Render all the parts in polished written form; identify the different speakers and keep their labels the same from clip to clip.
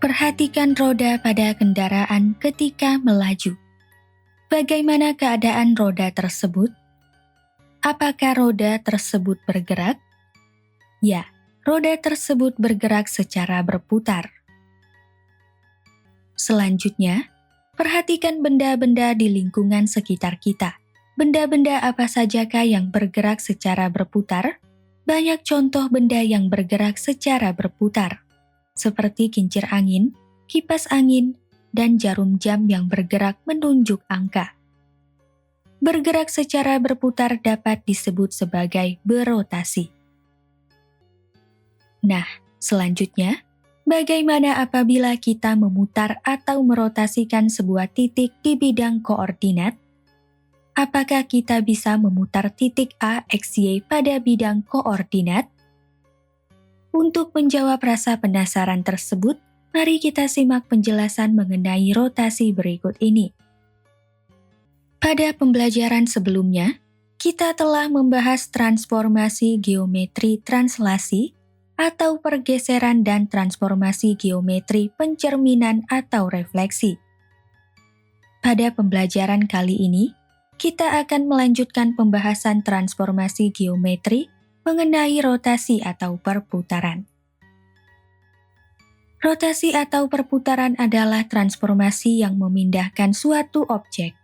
Speaker 1: Perhatikan roda pada kendaraan ketika melaju. Bagaimana keadaan roda tersebut? Apakah roda tersebut bergerak? Ya, roda tersebut bergerak secara berputar. Selanjutnya, perhatikan benda-benda di lingkungan sekitar kita. Benda-benda apa sajakah yang bergerak secara berputar? Banyak contoh benda yang bergerak secara berputar, seperti kincir angin, kipas angin, dan jarum jam yang bergerak menunjuk angka. Bergerak secara berputar dapat disebut sebagai berotasi. Nah, selanjutnya, bagaimana apabila kita memutar atau merotasikan sebuah titik di bidang koordinat? Apakah kita bisa memutar titik A, X, Y pada bidang koordinat? Untuk menjawab rasa penasaran tersebut, mari kita simak penjelasan mengenai rotasi berikut ini. Pada pembelajaran sebelumnya, kita telah membahas transformasi geometri translasi atau pergeseran dan transformasi geometri pencerminan atau refleksi. Pada pembelajaran kali ini, kita akan melanjutkan pembahasan transformasi geometri mengenai rotasi atau perputaran. Rotasi atau perputaran adalah transformasi yang memindahkan suatu objek,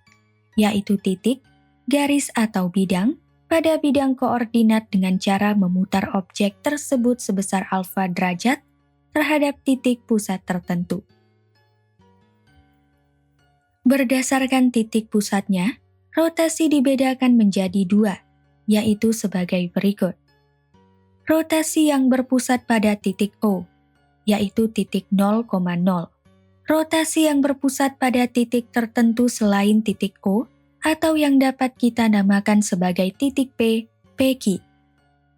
Speaker 1: yaitu titik, garis atau bidang, pada bidang koordinat dengan cara memutar objek tersebut sebesar alfa derajat terhadap titik pusat tertentu. Berdasarkan titik pusatnya, rotasi dibedakan menjadi dua, yaitu sebagai berikut. Rotasi yang berpusat pada titik O, yaitu titik 0,0. Rotasi yang berpusat pada titik tertentu selain titik O, atau yang dapat kita namakan sebagai titik P, PQ.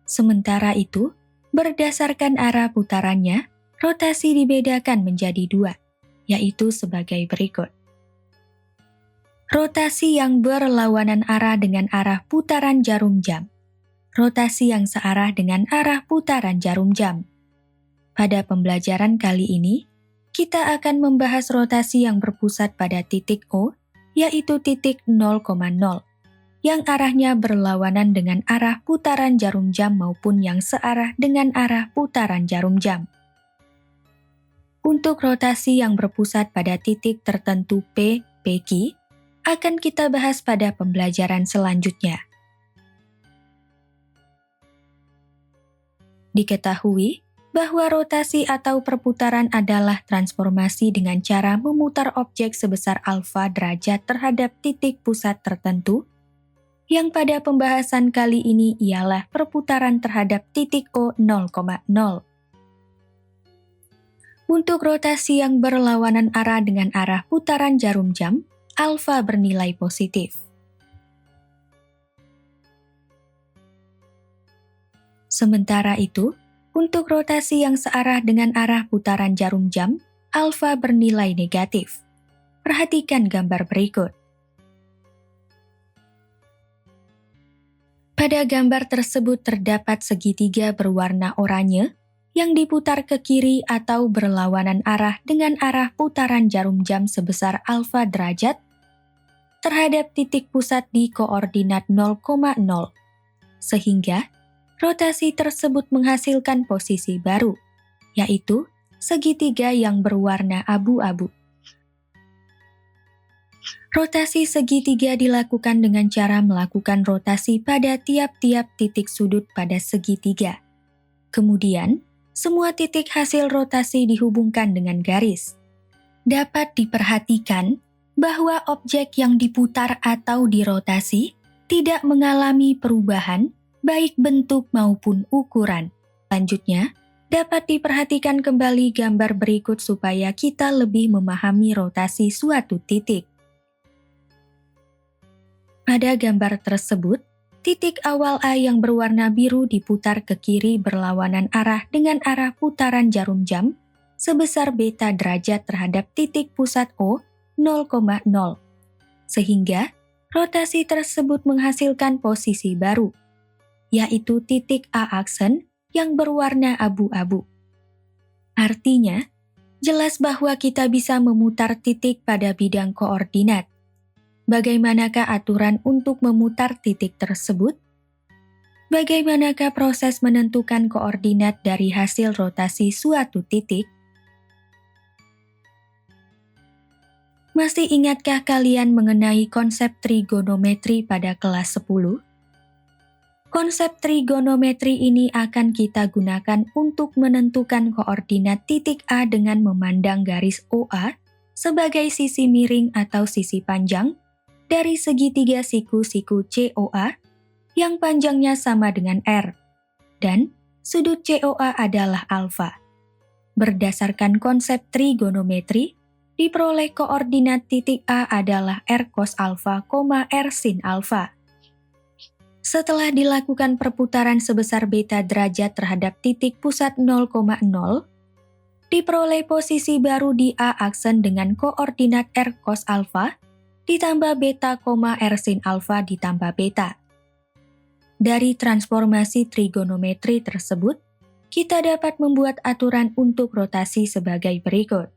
Speaker 1: Sementara itu, berdasarkan arah putarannya, rotasi dibedakan menjadi dua, yaitu sebagai berikut. Rotasi yang berlawanan arah dengan arah putaran jarum jam. Rotasi yang searah dengan arah putaran jarum jam. Pada pembelajaran kali ini, kita akan membahas rotasi yang berpusat pada titik O, yaitu titik 0,0, yang arahnya berlawanan dengan arah putaran jarum jam maupun yang searah dengan arah putaran jarum jam. Untuk rotasi yang berpusat pada titik tertentu P, PQ, akan kita bahas pada pembelajaran selanjutnya. Diketahui bahwa rotasi atau perputaran adalah transformasi dengan cara memutar objek sebesar alfa derajat terhadap titik pusat tertentu, yang pada pembahasan kali ini ialah perputaran terhadap titik O 0,0. Untuk rotasi yang berlawanan arah dengan arah putaran jarum jam, alfa bernilai positif. Sementara itu, untuk rotasi yang searah dengan arah putaran jarum jam, alfa bernilai negatif. Perhatikan gambar berikut. Pada gambar tersebut terdapat segitiga berwarna oranye yang diputar ke kiri atau berlawanan arah dengan arah putaran jarum jam sebesar alfa derajat terhadap titik pusat di koordinat 0,0, sehingga rotasi tersebut menghasilkan posisi baru, yaitu segitiga yang berwarna abu-abu. Rotasi segitiga dilakukan dengan cara melakukan rotasi pada tiap-tiap titik sudut pada segitiga. Kemudian, semua titik hasil rotasi dihubungkan dengan garis. Dapat diperhatikan bahwa objek yang diputar atau dirotasi tidak mengalami perubahan baik bentuk maupun ukuran. Selanjutnya, dapat diperhatikan kembali gambar berikut supaya kita lebih memahami rotasi suatu titik. Pada gambar tersebut, titik awal A yang berwarna biru diputar ke kiri berlawanan arah dengan arah putaran jarum jam sebesar beta derajat terhadap titik pusat O 0,0, sehingga rotasi tersebut menghasilkan posisi baru, yaitu titik A aksen yang berwarna abu-abu. Artinya, Jelas bahwa kita bisa memutar titik pada bidang koordinat. Bagaimanakah aturan untuk memutar titik tersebut? Bagaimanakah proses menentukan koordinat dari hasil rotasi suatu titik? Masih ingatkah kalian mengenai konsep trigonometri pada kelas 10? Konsep trigonometri ini akan kita gunakan untuk menentukan koordinat titik A dengan memandang garis OA sebagai sisi miring atau sisi panjang dari segitiga siku-siku COA yang panjangnya sama dengan R, dan sudut COA adalah alfa. Berdasarkan konsep trigonometri, diperoleh koordinat titik A adalah R cos alfa, R sin alfa. Setelah dilakukan perputaran sebesar beta derajat terhadap titik pusat 0,0, diperoleh posisi baru di A aksen dengan koordinat R cos alfa ditambah beta, R sin alfa ditambah beta. Dari transformasi trigonometri tersebut, kita dapat membuat aturan untuk rotasi sebagai berikut.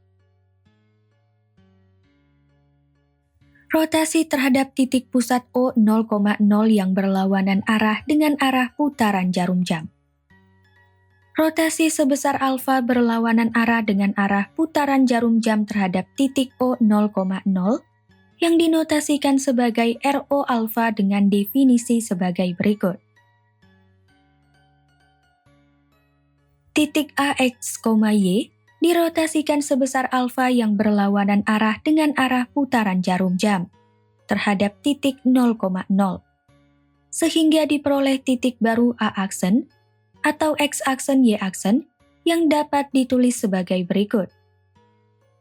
Speaker 1: Rotasi terhadap titik pusat O 0,0 yang berlawanan arah dengan arah putaran jarum jam. Rotasi sebesar alfa berlawanan arah dengan arah putaran jarum jam terhadap titik O 0,0 yang dinotasikan sebagai RO alfa dengan definisi sebagai berikut. Titik AX, Y dirotasikan sebesar alfa yang berlawanan arah dengan arah putaran jarum jam terhadap titik 0,0, sehingga diperoleh titik baru A aksen atau X aksen Y aksen yang dapat ditulis sebagai berikut.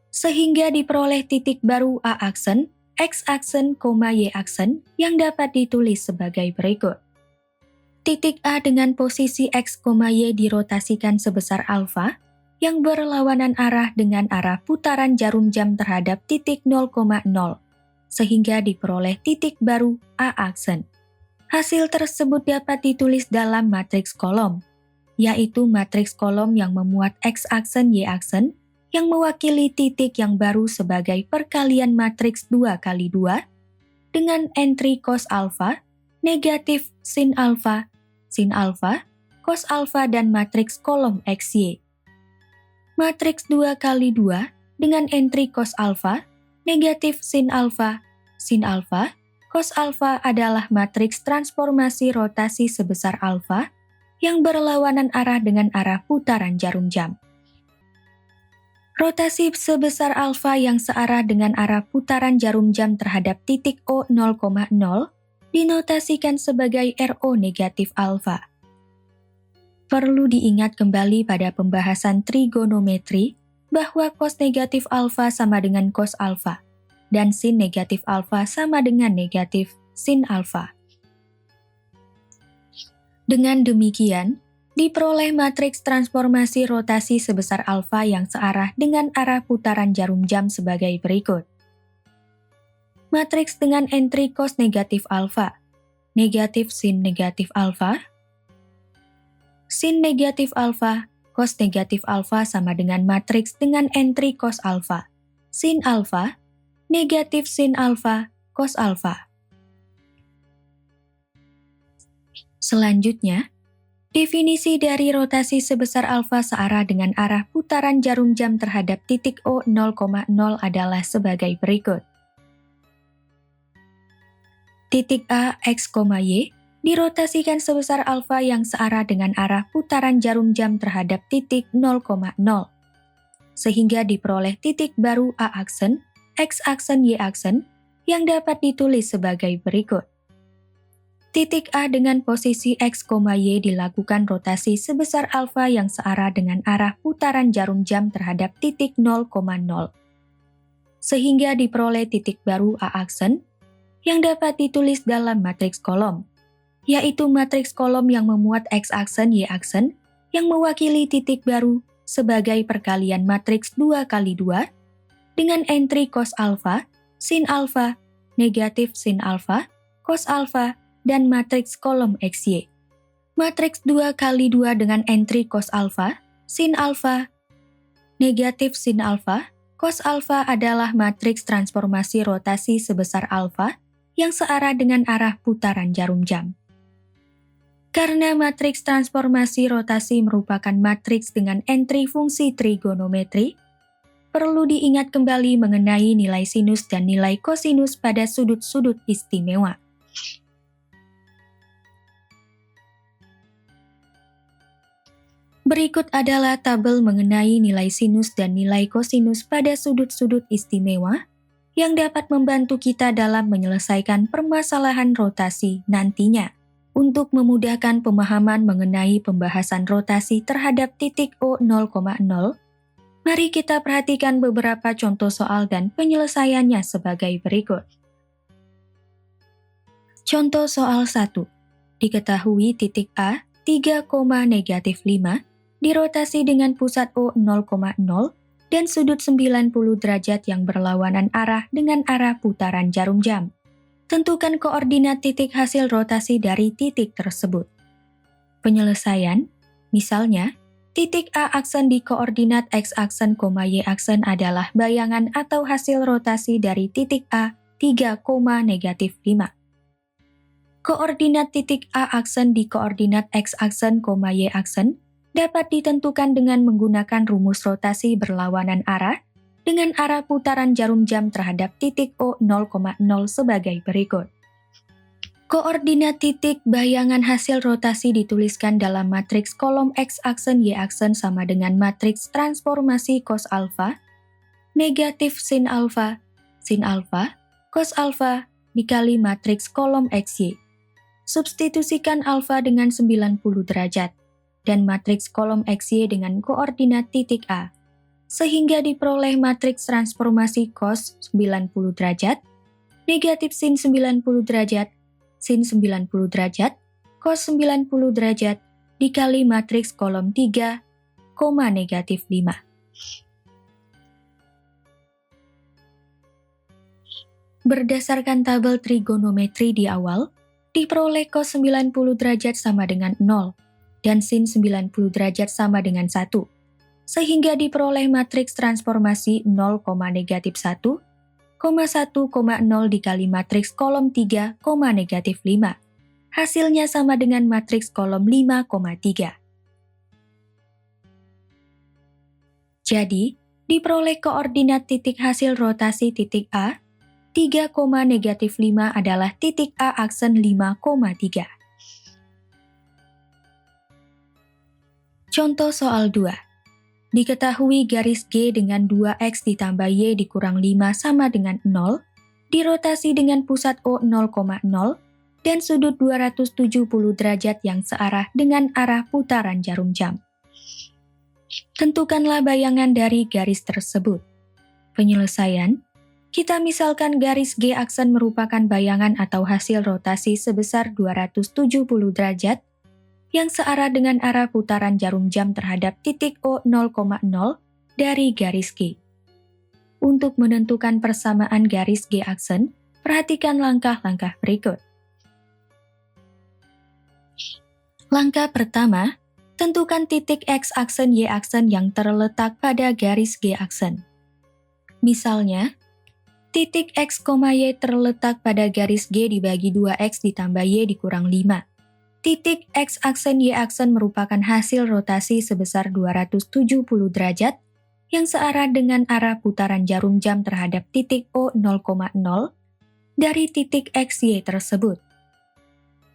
Speaker 1: Sehingga diperoleh titik baru A aksen, X aksen, Y aksen yang dapat ditulis sebagai berikut. Titik A dengan posisi X, Y dirotasikan sebesar alfa yang berlawanan arah dengan arah putaran jarum jam terhadap titik 0,0, sehingga diperoleh titik baru A aksen. Hasil tersebut dapat ditulis dalam matriks kolom, yaitu matriks kolom yang memuat X aksen Y aksen yang mewakili titik yang baru sebagai perkalian matriks 2x2 dengan entry cos alfa, negatif sin alfa, cos alfa dan matriks kolom XY. Matriks 2x2 dengan entry cos alfa, negatif sin alfa, cos alfa adalah matriks transformasi rotasi sebesar alfa yang berlawanan arah dengan arah putaran jarum jam. Rotasi sebesar alfa yang searah dengan arah putaran jarum jam terhadap titik O 0,0 dinotasikan sebagai RO negatif alfa. Perlu diingat kembali pada pembahasan trigonometri bahwa cos negatif alfa sama dengan cos alfa dan sin negatif alfa sama dengan negatif sin alfa. Dengan demikian, diperoleh matriks transformasi rotasi sebesar alfa yang searah dengan arah putaran jarum jam sebagai berikut. Matriks dengan entry cos negatif alfa, negatif sin negatif alfa, sin negatif alfa, cos negatif alfa sama dengan matriks dengan entry cos alfa, sin alfa, negatif sin alfa, cos alfa. Selanjutnya, definisi dari rotasi sebesar alfa searah dengan arah putaran jarum jam terhadap titik O 0,0 adalah sebagai berikut. Titik A, X, Y dirotasikan sebesar alfa yang searah dengan arah putaran jarum jam terhadap titik 0,0, sehingga diperoleh titik baru A aksen, X aksen, Y aksen yang dapat ditulis sebagai berikut. Titik A dengan posisi X, Y dilakukan rotasi sebesar alfa yang searah dengan arah putaran jarum jam terhadap titik 0,0, sehingga diperoleh titik baru A aksen yang dapat ditulis dalam matriks kolom, yaitu matriks kolom yang memuat X aksen Y aksen yang mewakili titik baru sebagai perkalian matriks 2x2 dengan entry cos alfa, sin alfa, negatif sin alfa, cos alfa, dan matriks kolom XY. Matriks 2x2 dengan entry cos alfa, sin alfa, Negatif sin alfa, cos alfa adalah matriks transformasi rotasi sebesar alfa yang searah dengan arah putaran jarum jam. Karena matriks transformasi rotasi merupakan matriks dengan entri fungsi trigonometri, perlu diingat kembali mengenai nilai sinus dan nilai kosinus pada sudut-sudut istimewa. Berikut adalah tabel mengenai nilai sinus dan nilai kosinus pada sudut-sudut istimewa yang dapat membantu kita dalam menyelesaikan permasalahan rotasi nantinya. Untuk memudahkan pemahaman mengenai pembahasan rotasi terhadap titik O0,0, mari kita perhatikan beberapa contoh soal dan penyelesaiannya sebagai berikut. Contoh soal 1. Diketahui titik A 3,-5 dirotasi dengan pusat O0,0 dan sudut 90 derajat yang berlawanan arah dengan arah putaran jarum jam. Tentukan koordinat titik hasil rotasi dari titik tersebut. Penyelesaian, misalnya, titik A aksen di koordinat X aksen, Y aksen adalah bayangan atau hasil rotasi dari titik A 3,-5. Koordinat titik A aksen di koordinat X aksen, Y aksen dapat ditentukan dengan menggunakan rumus rotasi berlawanan arah dengan arah putaran jarum jam terhadap titik O0,0 sebagai berikut. Koordinat titik bayangan hasil rotasi dituliskan dalam matriks kolom X aksen Y aksen sama dengan matriks transformasi cos alfa, negatif sin alfa, cos alfa dikali matriks kolom XY. Substitusikan alfa dengan 90 derajat dan matriks kolom XY dengan koordinat titik A, sehingga diperoleh matriks transformasi cos 90 derajat, negatif sin 90 derajat, sin 90 derajat, cos 90 derajat, dikali matriks kolom 3, -5. Berdasarkan tabel trigonometri di awal, diperoleh cos 90 derajat sama dengan 0, dan sin 90 derajat sama dengan 1, sehingga diperoleh matriks transformasi 0,-1, 1,0 dikali matriks kolom 3, -5. Hasilnya sama dengan matriks kolom 5,3. Jadi, diperoleh koordinat titik hasil rotasi titik A, 3,-5 adalah titik A aksen 5,3. Contoh soal 2. Diketahui garis G dengan 2X ditambah Y dikurang 5 sama dengan 0, dirotasi dengan pusat O0,0 dan sudut 270 derajat yang searah dengan arah putaran jarum jam. Tentukanlah bayangan dari garis tersebut. Penyelesaian, kita misalkan garis G aksen merupakan bayangan atau hasil rotasi sebesar 270 derajat yang searah dengan arah putaran jarum jam terhadap titik O0,0 dari garis G. Untuk menentukan persamaan garis G aksen, perhatikan langkah-langkah berikut. Langkah pertama, tentukan titik X aksen Y aksen yang terletak pada garis G aksen. Misalnya, titik X, Y terletak pada garis G dibagi 2X ditambah Y dikurang 5. Titik X aksen Y aksen merupakan hasil rotasi sebesar 270 derajat yang searah dengan arah putaran jarum jam terhadap titik O0,0 dari titik XY tersebut.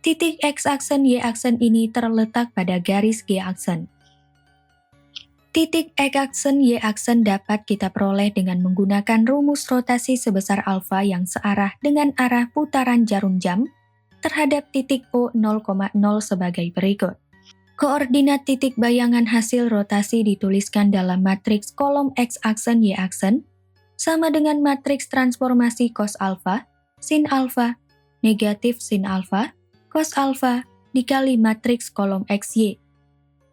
Speaker 1: Titik X aksen Y aksen ini terletak pada garis G aksen. Titik X aksen Y aksen dapat kita peroleh dengan menggunakan rumus rotasi sebesar alfa yang searah dengan arah putaran jarum jam terhadap titik O0,0 sebagai berikut. Koordinat titik bayangan hasil rotasi dituliskan dalam matriks kolom X aksen Y aksen sama dengan matriks transformasi cos alfa, sin alfa, negatif sin alfa, cos alfa dikali matriks kolom XY.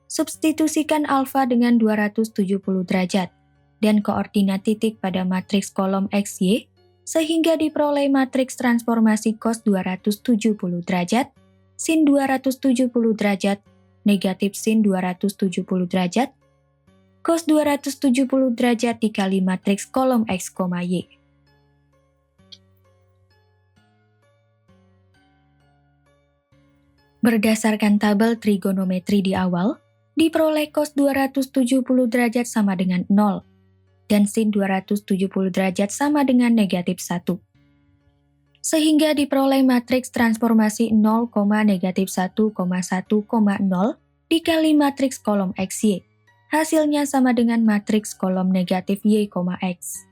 Speaker 1: Substitusikan alfa dengan 270 derajat dan koordinat titik pada matriks kolom XY sehingga diperoleh matriks transformasi cos 270 derajat, sin 270 derajat, negatif sin 270 derajat, cos 270 derajat dikali matriks kolom X, Y. Berdasarkan tabel trigonometri di awal, diperoleh cos 270 derajat sama dengan 0, dan sin 270 derajat sama dengan negatif 1. Sehingga diperoleh matriks transformasi 0, negatif 1, 1,0 dikali matriks kolom XY. Hasilnya sama dengan matriks kolom negatif Y, X.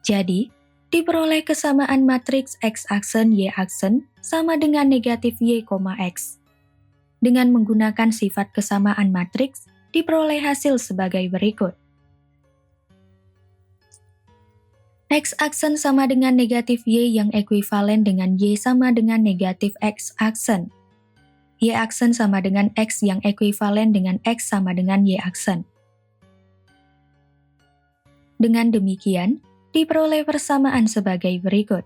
Speaker 1: Jadi, diperoleh kesamaan matriks X aksen Y aksen sama dengan negatif Y, X. Dengan menggunakan sifat kesamaan matriks, diperoleh hasil sebagai berikut. X aksen sama dengan negatif Y yang ekuivalen dengan Y sama dengan negatif X aksen. Y aksen sama dengan X yang ekuivalen dengan X sama dengan Y aksen. Dengan demikian, diperoleh persamaan sebagai berikut.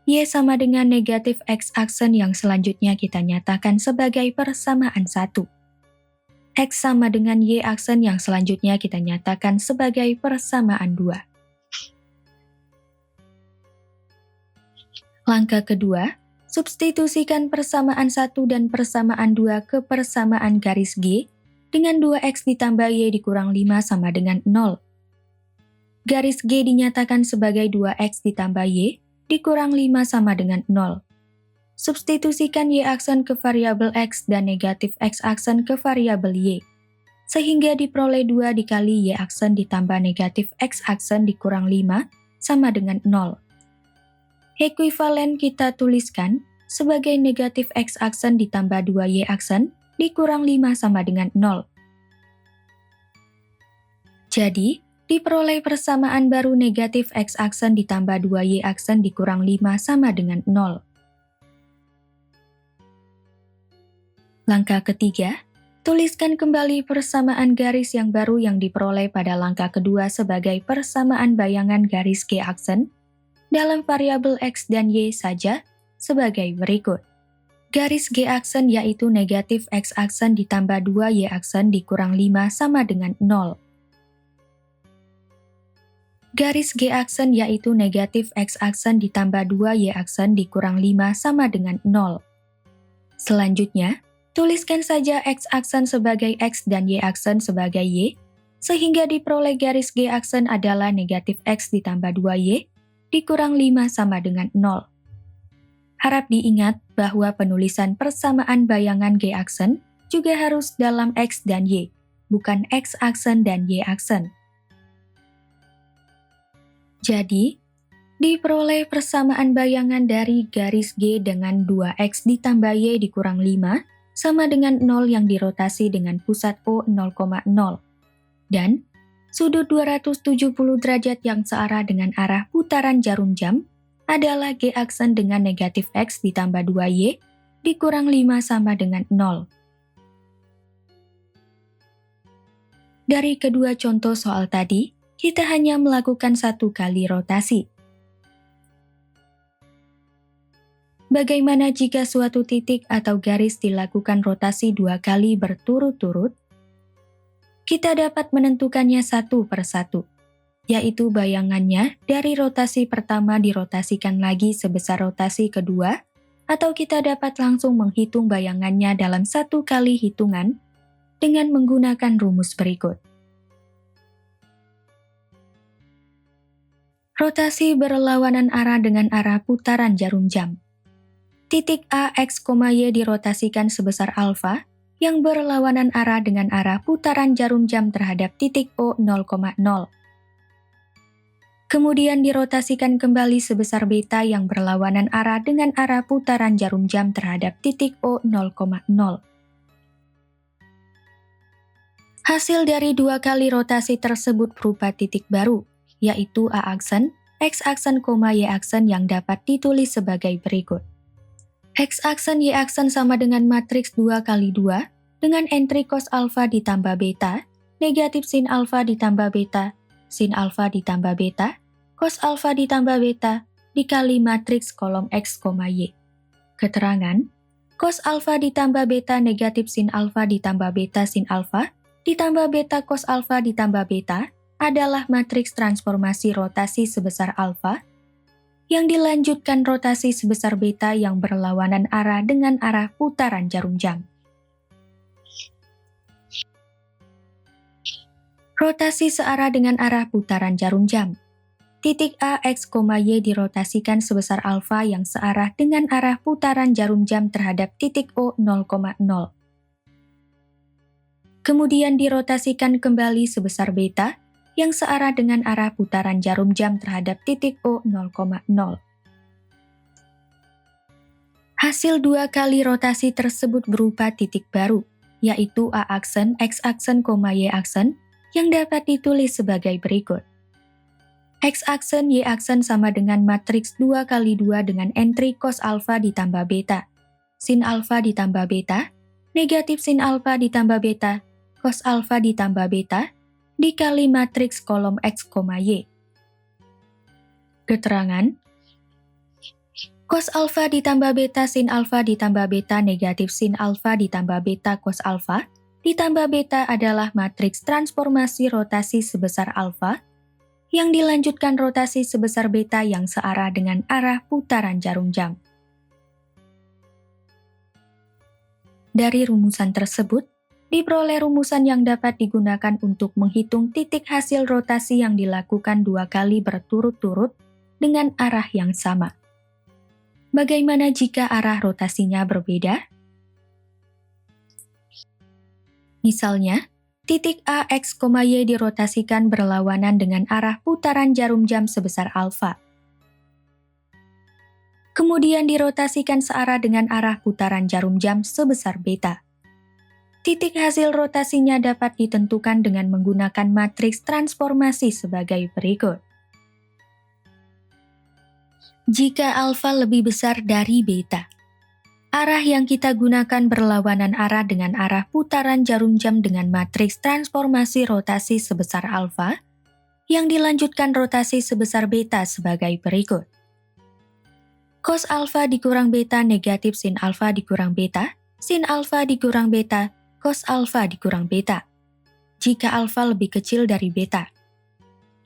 Speaker 1: Y sama dengan negatif X aksen yang selanjutnya kita nyatakan sebagai persamaan 1. X sama dengan Y aksen yang selanjutnya kita nyatakan sebagai persamaan 2. Langkah kedua, substitusikan persamaan 1 dan persamaan 2 ke persamaan garis G dengan 2X ditambah Y dikurang 5 sama dengan 0. Garis G dinyatakan sebagai 2X ditambah Y dikurang 5 sama dengan 0. Substitusikan Y aksen ke variabel X dan negatif X aksen ke variabel Y, sehingga diperoleh 2 dikali Y aksen ditambah negatif X aksen dikurang 5 sama dengan 0. Ekuivalen kita tuliskan sebagai negatif X aksen ditambah 2Y aksen dikurang 5 sama dengan 0. Jadi, diperoleh persamaan baru negatif X aksen ditambah 2Y aksen dikurang 5 sama dengan 0. Langkah ketiga, tuliskan kembali persamaan garis yang baru yang diperoleh pada langkah kedua sebagai persamaan bayangan garis G aksen dalam variabel X dan Y saja sebagai berikut. Garis G aksen yaitu negatif X aksen ditambah 2Y aksen dikurang 5 sama dengan 0. Garis G aksen yaitu negatif X aksen ditambah 2Y aksen dikurang 5 sama dengan 0. Selanjutnya, tuliskan saja X aksen sebagai X dan Y aksen sebagai Y, sehingga diperoleh garis G aksen adalah negatif X ditambah 2Y dikurang 5 sama dengan 0. Harap diingat bahwa penulisan persamaan bayangan G aksen juga harus dalam X dan Y, bukan X aksen dan Y aksen. Jadi, diperoleh persamaan bayangan dari garis G dengan 2X ditambah Y dikurang 5 sama dengan 0 yang dirotasi dengan pusat O 0,0. Dan sudut 270 derajat yang searah dengan arah putaran jarum jam adalah G aksen dengan negatif X ditambah 2Y dikurang 5 sama dengan 0. Dari kedua contoh soal tadi, kita hanya melakukan satu kali rotasi. Bagaimana jika suatu titik atau garis dilakukan rotasi 2 kali berturut-turut? Kita dapat menentukannya satu per satu, yaitu bayangannya dari rotasi pertama dirotasikan lagi sebesar rotasi kedua, atau kita dapat langsung menghitung bayangannya dalam satu kali hitungan dengan menggunakan rumus berikut. Rotasi berlawanan arah dengan arah putaran jarum jam. Titik A, X, Y dirotasikan sebesar alfa yang berlawanan arah dengan arah putaran jarum jam terhadap titik O 0,0. Kemudian dirotasikan kembali sebesar beta yang berlawanan arah dengan arah putaran jarum jam terhadap titik O 0,0. Hasil dari 2 kali rotasi tersebut berupa titik baru, yaitu A aksen, X aksen, Y aksen yang dapat ditulis sebagai berikut. X aksen Y aksen sama dengan matriks 2 kali 2 dengan entry cos alfa ditambah beta, negatif sin alfa ditambah beta, sin alfa ditambah beta, cos alfa ditambah beta, dikali matriks kolom X, Y. Keterangan, Cos alfa ditambah beta negatif sin alfa ditambah beta sin alfa ditambah beta cos alfa ditambah beta adalah matriks transformasi rotasi sebesar alfa yang dilanjutkan rotasi sebesar beta yang berlawanan arah dengan arah putaran jarum jam. Rotasi searah dengan arah putaran jarum jam. Titik A, X, Y dirotasikan sebesar alfa yang searah dengan arah putaran jarum jam terhadap titik O 0,0. Kemudian dirotasikan kembali sebesar beta yang searah dengan arah putaran jarum jam terhadap titik O 0,0. Hasil dua kali rotasi tersebut berupa titik baru, yaitu A aksen, X aksen, Y aksen, yang dapat ditulis sebagai berikut. X aksen Y aksen sama dengan matriks 2 kali 2 dengan entry cos alfa ditambah beta, sin alfa ditambah beta, negatif sin alfa ditambah beta, cos alfa ditambah beta, dikali matriks kolom X, Y. Keterangan: cos alfa ditambah beta sin alfa ditambah beta negatif sin alfa ditambah beta cos alfa ditambah beta adalah matriks transformasi rotasi sebesar alfa yang dilanjutkan rotasi sebesar beta yang searah dengan arah putaran jarum jam. Dari rumusan tersebut, diperoleh rumusan yang dapat digunakan untuk menghitung titik hasil rotasi yang dilakukan 2 kali berturut-turut dengan arah yang sama. Bagaimana jika arah rotasinya berbeda? Misalnya, titik A, X, Y dirotasikan berlawanan dengan arah putaran jarum jam sebesar alfa. Kemudian dirotasikan searah dengan arah putaran jarum jam sebesar beta. Titik hasil rotasinya dapat ditentukan dengan menggunakan matriks transformasi sebagai berikut. Jika alfa lebih besar dari beta, arah yang kita gunakan berlawanan arah dengan arah putaran jarum jam dengan matriks transformasi rotasi sebesar alfa, yang dilanjutkan rotasi sebesar beta sebagai berikut. Cos alfa dikurang beta negatif sin alfa dikurang beta, sin alfa dikurang beta, cos alfa dikurang beta. Jika alfa lebih kecil dari beta,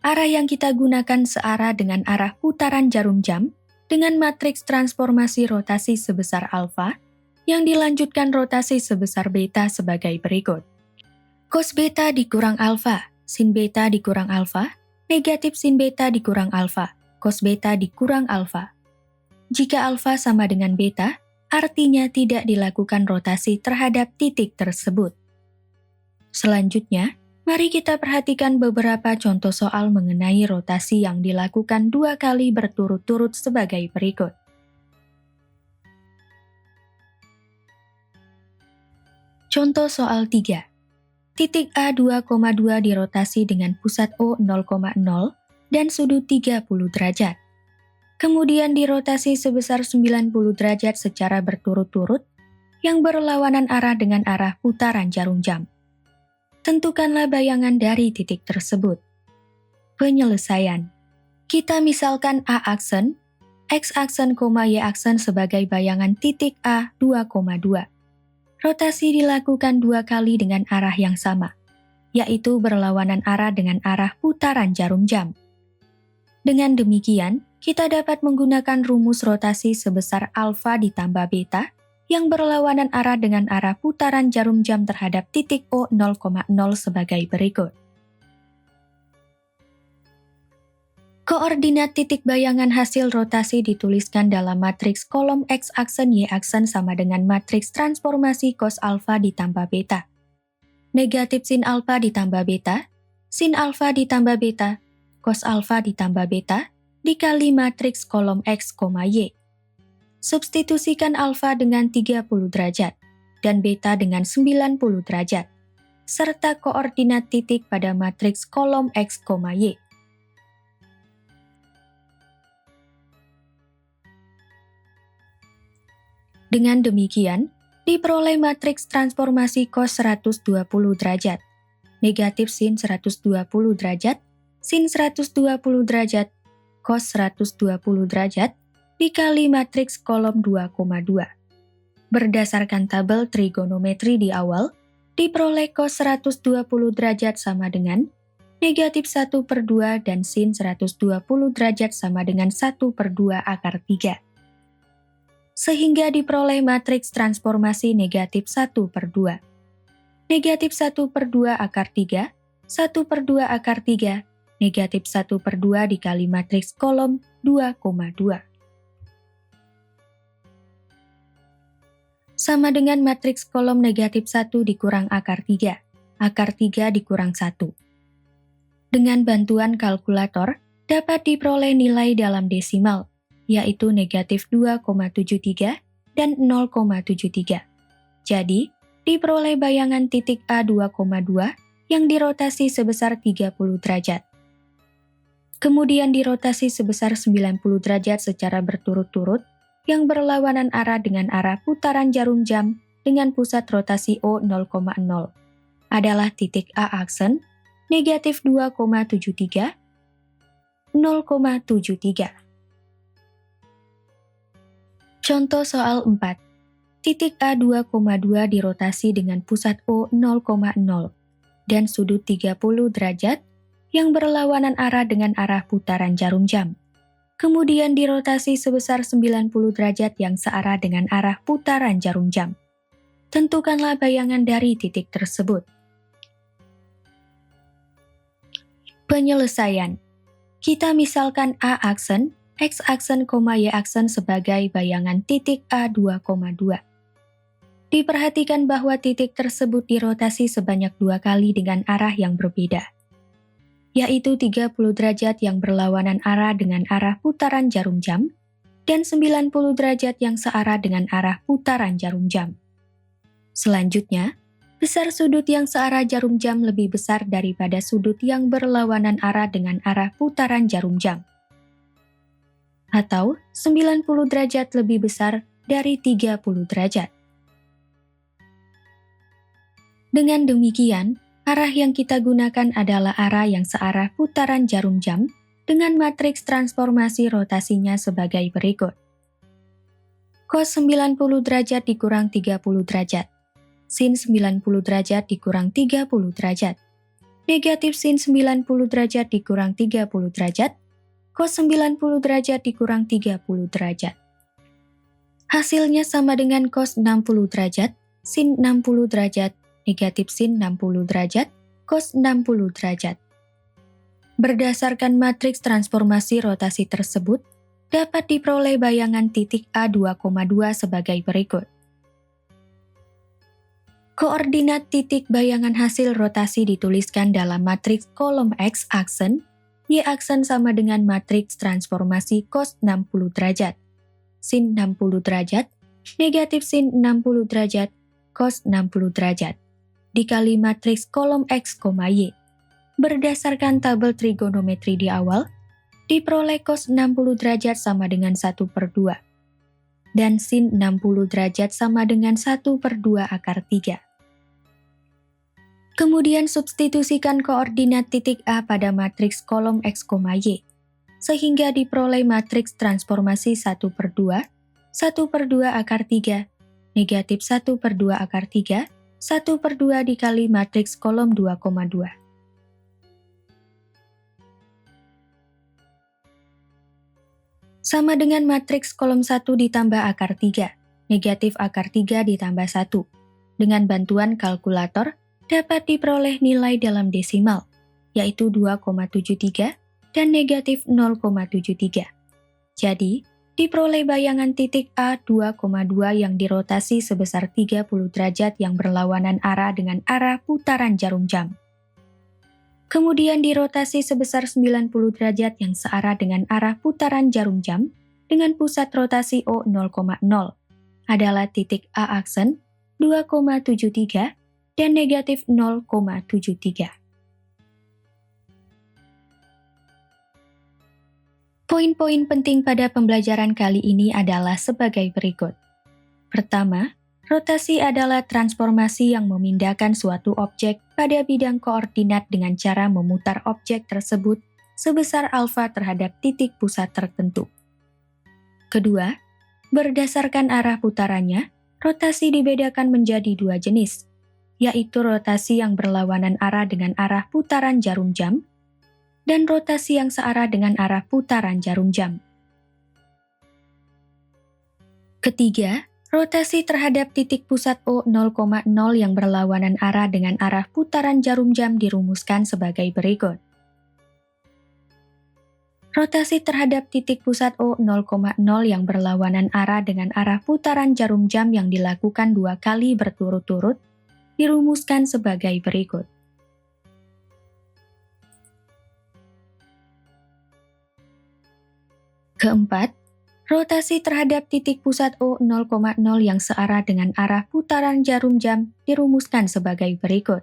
Speaker 1: arah yang kita gunakan searah dengan arah putaran jarum jam dengan matriks transformasi rotasi sebesar alfa yang dilanjutkan rotasi sebesar beta sebagai berikut. Cos beta dikurang alfa, sin beta dikurang alfa, negatif sin beta dikurang alfa, cos beta dikurang alfa. Jika alfa sama dengan beta, artinya tidak dilakukan rotasi terhadap titik tersebut. Selanjutnya, mari kita perhatikan beberapa contoh soal mengenai rotasi yang dilakukan 2 kali berturut-turut sebagai berikut. Contoh soal 3. Titik A 2,2 dirotasi dengan pusat O 0,0 dan sudut 30 derajat. Kemudian dirotasi sebesar 90 derajat secara berturut-turut yang berlawanan arah dengan arah putaran jarum jam. Tentukanlah bayangan dari titik tersebut. Penyelesaian. Kita misalkan A aksen, X aksen, Y aksen sebagai bayangan titik A 2,2. Rotasi dilakukan 2 kali dengan arah yang sama, yaitu berlawanan arah dengan arah putaran jarum jam. Dengan demikian, kita dapat menggunakan rumus rotasi sebesar alfa ditambah beta yang berlawanan arah dengan arah putaran jarum jam terhadap titik O 0,0 sebagai berikut. Koordinat titik bayangan hasil rotasi dituliskan dalam matriks kolom X aksen Y aksen sama dengan matriks transformasi cos alfa ditambah beta. Negatif sin alfa ditambah beta, sin alfa ditambah beta, cos alfa ditambah beta, dikali matriks kolom X, Y. Substitusikan alfa dengan 30 derajat dan beta dengan 90 derajat, serta koordinat titik pada matriks kolom X, Y. Dengan demikian, diperoleh matriks transformasi cos 120 derajat, negatif sin 120 derajat, sin 120 derajat, cos 120 derajat, dikali matriks kolom 2,2. Berdasarkan tabel trigonometri di awal, diperoleh cos 120 derajat sama dengan negatif 1/2 dan sin 120 derajat sama dengan 1/2 akar 3. Sehingga diperoleh matriks transformasi negatif 1/2. Negatif 1/2 akar 3, 1/2 akar 3, negatif 1/2 dikali matriks kolom 2,2. Sama dengan matriks kolom negatif 1 dikurang akar 3, akar 3 dikurang 1. Dengan bantuan kalkulator, dapat diperoleh nilai dalam desimal, yaitu negatif 2,73 dan 0,73. Jadi, diperoleh bayangan titik A 2,2 yang dirotasi sebesar 30 derajat. Kemudian dirotasi sebesar 90 derajat secara berturut-turut, yang berlawanan arah dengan arah putaran jarum jam dengan pusat rotasi O 0,0 adalah titik A aksen negatif 2,73, 0,73. Contoh soal 4. Titik A 2,2 dirotasi dengan pusat O 0,0 dan sudut 30 derajat yang berlawanan arah dengan arah putaran jarum jam. Kemudian dirotasi sebesar 90 derajat yang searah dengan arah putaran jarum jam. Tentukanlah bayangan dari titik tersebut. Penyelesaian. Kita misalkan A aksen, X aksen, Y aksen sebagai bayangan titik A 2,2. Diperhatikan bahwa titik tersebut dirotasi sebanyak 2 kali dengan arah yang berbeda, yaitu 30 derajat yang berlawanan arah dengan arah putaran jarum jam, dan 90 derajat yang searah dengan arah putaran jarum jam. Selanjutnya, besar sudut yang searah jarum jam lebih besar daripada sudut yang berlawanan arah dengan arah putaran jarum jam, atau 90 derajat lebih besar dari 30 derajat. Dengan demikian, arah yang kita gunakan adalah arah yang searah putaran jarum jam dengan matriks transformasi rotasinya sebagai berikut. Cos 90 derajat dikurang 30 derajat. Sin 90 derajat dikurang 30 derajat. Negatif sin 90 derajat dikurang 30 derajat. Cos 90 derajat dikurang 30 derajat. Hasilnya sama dengan cos 60 derajat, sin 60 derajat, negatif sin 60 derajat, cos 60 derajat. Berdasarkan matriks transformasi rotasi tersebut, dapat diperoleh bayangan titik A 2,2 sebagai berikut. Koordinat titik bayangan hasil rotasi dituliskan dalam matriks kolom X aksen, Y aksen sama dengan matriks transformasi cos 60 derajat, sin 60 derajat, negatif sin 60 derajat, cos 60 derajat, dikali matriks kolom X, Y. Berdasarkan tabel trigonometri di awal, diperoleh cos 60 derajat sama dengan 1/2, dan sin 60 derajat sama dengan 1/2 akar 3. Kemudian substitusikan koordinat titik A pada matriks kolom X, Y, sehingga diperoleh matriks transformasi 1/2, 1/2 akar 3, negatif 1/2 akar 3, 1/2 dikali matriks kolom 2,2. Sama dengan matriks kolom 1 ditambah akar 3, negatif akar 3 ditambah 1. Dengan bantuan kalkulator, dapat diperoleh nilai dalam desimal, yaitu 2,73 dan negatif 0,73. Jadi, diperoleh bayangan titik A 2,2 yang dirotasi sebesar 30 derajat yang berlawanan arah dengan arah putaran jarum jam. Kemudian dirotasi sebesar 90 derajat yang searah dengan arah putaran jarum jam dengan pusat rotasi O 0,0 adalah titik A aksen 2,73 dan negatif 0,73. Poin-poin penting pada pembelajaran kali ini adalah sebagai berikut. Pertama, rotasi adalah transformasi yang memindahkan suatu objek pada bidang koordinat dengan cara memutar objek tersebut sebesar alfa terhadap titik pusat tertentu. Kedua, berdasarkan arah putarannya, Rotasi dibedakan menjadi dua jenis, yaitu rotasi yang berlawanan arah dengan arah putaran jarum jam, dan rotasi yang searah dengan arah putaran jarum jam. Ketiga, rotasi terhadap titik pusat O0,0 yang berlawanan arah dengan arah putaran jarum jam dirumuskan sebagai berikut. Rotasi terhadap titik pusat O0,0 yang berlawanan arah dengan arah putaran jarum jam yang dilakukan 2 kali berturut-turut dirumuskan sebagai berikut. Keempat, rotasi terhadap titik pusat O0,0 yang searah dengan arah putaran jarum jam dirumuskan sebagai berikut.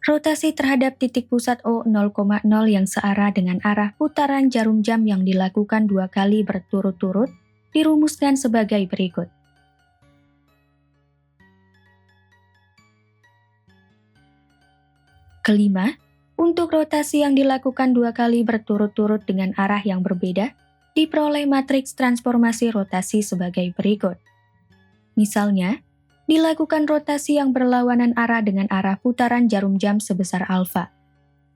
Speaker 1: Rotasi terhadap titik pusat O0,0 yang searah dengan arah putaran jarum jam yang dilakukan 2 kali berturut-turut dirumuskan sebagai berikut. Kelima, untuk rotasi yang dilakukan 2 kali berturut-turut dengan arah yang berbeda, diperoleh matriks transformasi rotasi sebagai berikut. Misalnya, dilakukan rotasi yang berlawanan arah dengan arah putaran jarum jam sebesar alfa.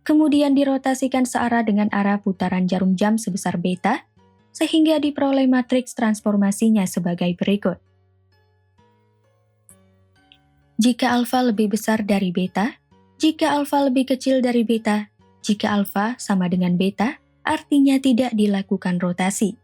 Speaker 1: Kemudian dirotasikan searah dengan arah putaran jarum jam sebesar beta, sehingga diperoleh matriks transformasinya sebagai berikut. Jika alfa lebih besar dari beta, jika alfa lebih kecil dari beta, jika alfa sama dengan beta, artinya tidak dilakukan rotasi.